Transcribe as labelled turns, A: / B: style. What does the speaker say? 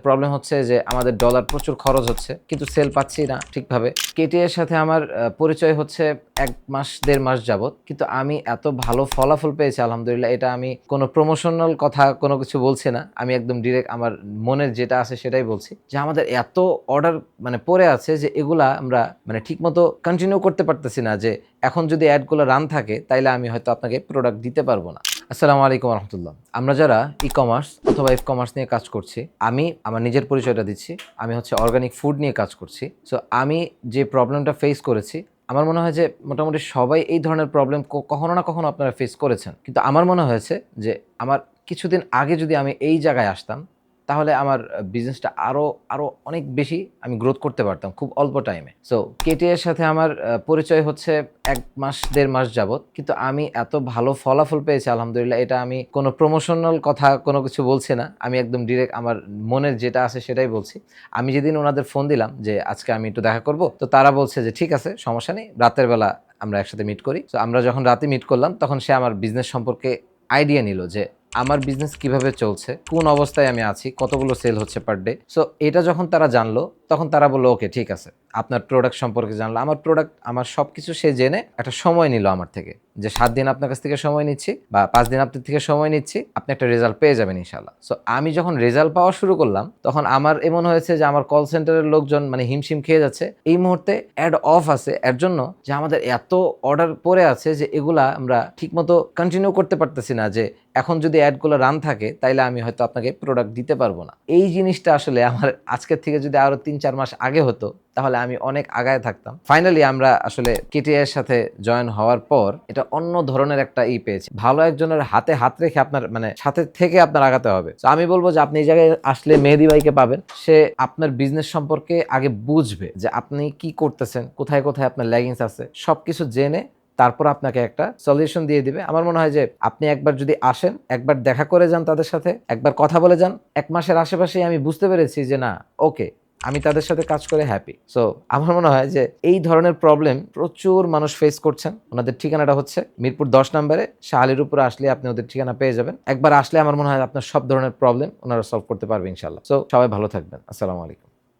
A: Problem হচ্ছে যে আমাদের ডলার প্রচুর খরচ হচ্ছে কিন্তু সেল পাচ্ছি না ঠিকভাবে। কেটিএ এর সাথে আমার পরিচয় হচ্ছে ১ মাস ১.৫ মাস যাবত, কিন্তু আমি এত ভালো ফলাফল পেয়েছি আলহামদুলিল্লাহ। এটা আমি কোনো প্রমোশনাল কথা কোনো কিছু বলছি না, আমি একদম ডিরেক্ট আমার মনের যেটা আছে সেটাই বলছি যে আমাদের এত অর্ডার পড়ে আছে যে এগুলা আমরা ঠিকমতো কন্টিনিউ করতে পারতেছি না, যে এখন যদি অ্যাডগুলো রান থাকে তাইলে আমি হয়তো আপনাকে প্রোডাক্ট দিতে পারবো না। আসসালামু আলাইকুম রহমতুল্লাহ। আমরা যারা ই কমার্স অথবা এফ কমার্স নিয়ে কাজ করছি, আমি আমার নিজের পরিচয়টা দিচ্ছি। আমি হচ্ছে অর্গানিক ফুড নিয়ে কাজ করছি। সো আমি যে প্রবলেমটা ফেস করেছি, আমার মনে হয় যে মোটামুটি সবাই এই ধরনের প্রবলেম কখনো না কখনো আপনারা ফেস করেছেন। কিন্তু আমার মনে হয়েছে যে আমার কিছুদিন আগে যদি আমি এই জায়গায় আসতাম, তাহলে আমার বিজনেসটা আরো অনেক বেশি আমি গ্রোথ করতে পারতাম খুব অল্প টাইমে। সো কেটিএ এর সাথে আমার পরিচয় হচ্ছে ১ মাস ১.৫ মাস যাবত, কিন্তু আমি এত ভালো ফলাফল পেয়েছি আলহামদুলিল্লাহ। এটা আমি কোনো প্রমোশনাল কথা কোনো কিছু বলছি না, আমি একদম ডিরেক্ট আমার মনের যেটা আছে সেটাই বলছি। আমি যেদিন ওনাদের ফোন দিলাম যে আজকে আমি একটু দেখা করব, তো তারা বলছে যে ঠিক আছে, সমস্যা নেই, রাতের বেলা আমরা একসাথে মিট করি। তো আমরা যখন রাতে মিট করলাম, তখন সে আমার বিজনেস সম্পর্কে আইডিয়া নিল যে আমার বিজনেস কিভাবে চলছে, কোন অবস্থায় আমি আছি, কতগুলো সেল হচ্ছে পার ডে। সো এটা যখন তারা জানলো, তখন তারা বললো ওকে ঠিক আছে, আপনার প্রোডাক্ট সম্পর্কে জানলো। আমার প্রোডাক্ট আমার সবকিছু সে জেনে একটা সময় নিল আমার থেকে, যে 7 দিন আপনার কাছ থেকে সময় নিচ্ছি বা 5 দিন আপনার থেকে সময় নিচ্ছি, আপনি একটা রেজাল্ট পেয়ে যাবেন ইনশাল্লাহ। সো আমি যখন রেজাল্ট পাওয়া শুরু করলাম, তখন আমার এমন হয়েছে যে আমার কল সেন্টারের লোকজন হিমশিম খেয়ে যাচ্ছে এই মুহূর্তে অ্যাড অফ আছে এর জন্য, যে আমাদের এত অর্ডার পড়ে আছে যে এগুলা আমরা ঠিকমতো কন্টিনিউ করতে পারতেছি না, যে এখন যদি অ্যাডগুলো রান থাকে তাইলে আমি হয়তো আপনাকে প্রোডাক্ট দিতে পারবো না। এই জিনিসটা আসলে আমার আজকের থেকে যদি আরো ৩-৪ মাস আগে হতো, তাহলে আমি অনেক আগায় থাকতাম। ফাইনালি আমরা আসলে কেটিএ এর সাথে জয়েন হওয়ার পর এটা অন্য ধরনের একটা পেয়েছি। ভালো একজনের হাতে হাত রেখে আপনার সাথে থেকে আপনার আগাতে হবে। তো আমি বলবো যে আপনি এই জায়গায় আসলে মেহেদী ভাইকে পাবেন। সে আপনার বিজনেস সম্পর্কে আগে বুঝবে যে আপনি কি করতেছেন, কোথায় কোথায় আপনার ল্যাগিংস আছে, সবকিছু জেনে তারপর আপনাকে একটা সলিউশন দিয়ে দিবে। আমার মনে হয় যে আপনি একবার যদি আসেন, একবার দেখা করে যান তাদের সাথে, একবার কথা বলে যান, ১ মাসের আশেপাশেই আমি বুঝতে পেরেছি যে না, ওকে, আমি তাদের সাথে কাজ করে হ্যাপি। সো আমার মনে হয় যে এই ধরনের প্রবলেম প্রচুর মানুষ ফেস করছেন। ওনাদের ঠিকানাটা হচ্ছে মিরপুর ১০ নম্বরে শাহালির উপরে আসলে আপনি ওদের ঠিকানা পেয়ে যাবেন। একবার আসলে আমার মনে হয় আপনার সব ধরনের প্রবলেম ওনারা সলভ করতে পারবে ইনশাল্লাহ। সো সবাই ভালো থাকবেন। আসসালামু আলাইকুম।